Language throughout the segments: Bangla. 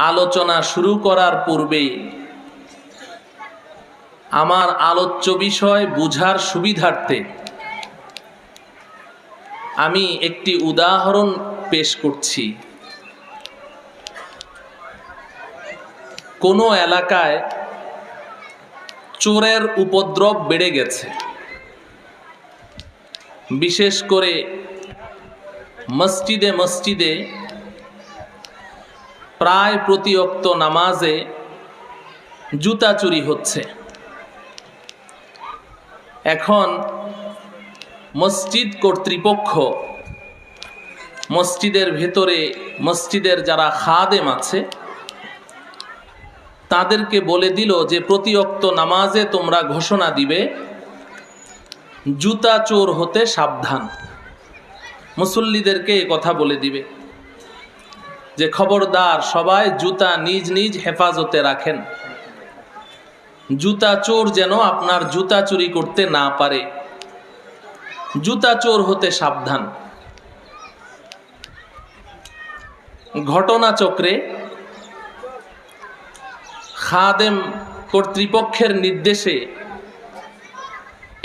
আলোচনা শুরু করার পূর্বেই আমার আলোচ্য বিষয় বুঝার সুবিধার্থে আমি একটি উদাহরণ পেশ করছি। কোনো এলাকায় চোরের উপদ্রব বেড়ে গেছে, বিশেষ করে মসজিদে মসজিদে প্রায় প্রতি ওয়াক্ত নামাজে জুতা চুরি হচ্ছে। এখন মসজিদ কর্তৃপক্ষ মসজিদের ভেতরে মসজিদের যারা খাদেম আছে তাদেরকে বলে দিল যে প্রতি ওয়াক্ত নামাজে তোমরা ঘোষণা দিবে জুতা চোর হতে সাবধান। মুসল্লিদেরকে এই কথা বলে দিবে যে খবরদার সবাই জুতা নিজ নিজ হেফাজতে রাখেন, জুতা চোর যেন আপনার জুতা চুরি করতে না পারে, জুতা চোর হতে সাবধান। ঘটনাচক্রে খাদেম কর্তৃপক্ষের নির্দেশে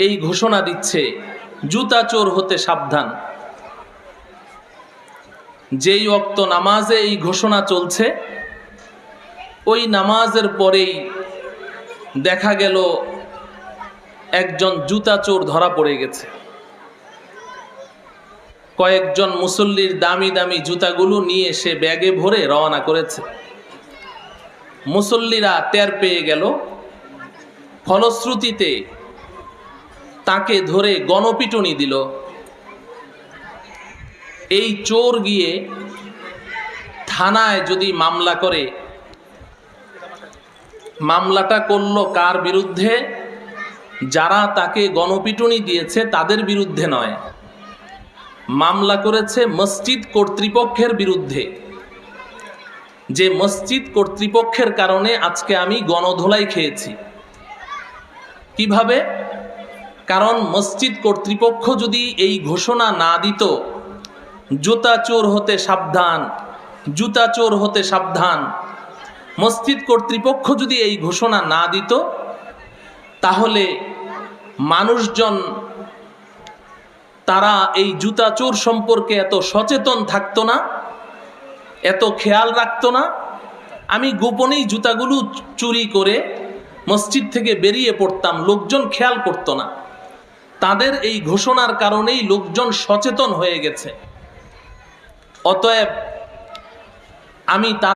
এই ঘোষণা দিচ্ছে জুতা চোর হতে সাবধান। যেই ওয়াক্ত নামাজে এই ঘোষণা চলছে ওই নামাজের পরেই দেখা গেল একজন জুতা চোর ধরা পড়ে গেছে। কয়েকজন মুসল্লির দামি দামি জুতাগুলো নিয়ে সে ব্যাগে ভরে রওনা করেছে। মুসল্লিরা টের পেয়ে গেল, ফলশ্রুতিতে তাকে ধরে গণপিটুনি দিল। এই চোর গিয়ে থানায় যদি মামলা করে, মামলাটা করল কার বিরুদ্ধে? যারা তাকে গণপিটুনি দিয়েছে তাদের বিরুদ্ধে নয়, মামলা করেছে মসজিদ কর্তৃপক্ষের বিরুদ্ধে। যে মসজিদ কর্তৃপক্ষের কারণে আজকে আমি গণধোলাই খেয়েছি। কিভাবে? কারণ মসজিদ কর্তৃপক্ষ যদি এই ঘোষণা না দিত জুতা চোর হতে সাবধান, জুতা চোর হতে সাবধান, মসজিদ কর্তৃপক্ষ যদি এই ঘোষণা না দিত তাহলে মানুষজন তারা এই জুতা চোর সম্পর্কে এত সচেতন থাকতো না, এত খেয়াল রাখতো না। আমি গোপনেই জুতাগুলো চুরি করে মসজিদ থেকে বেরিয়ে পড়তাম, লোকজন খেয়াল করতো না। তাদের এই ঘোষণার কারণেই লোকজন সচেতন হয়ে গেছে। অতএব আমি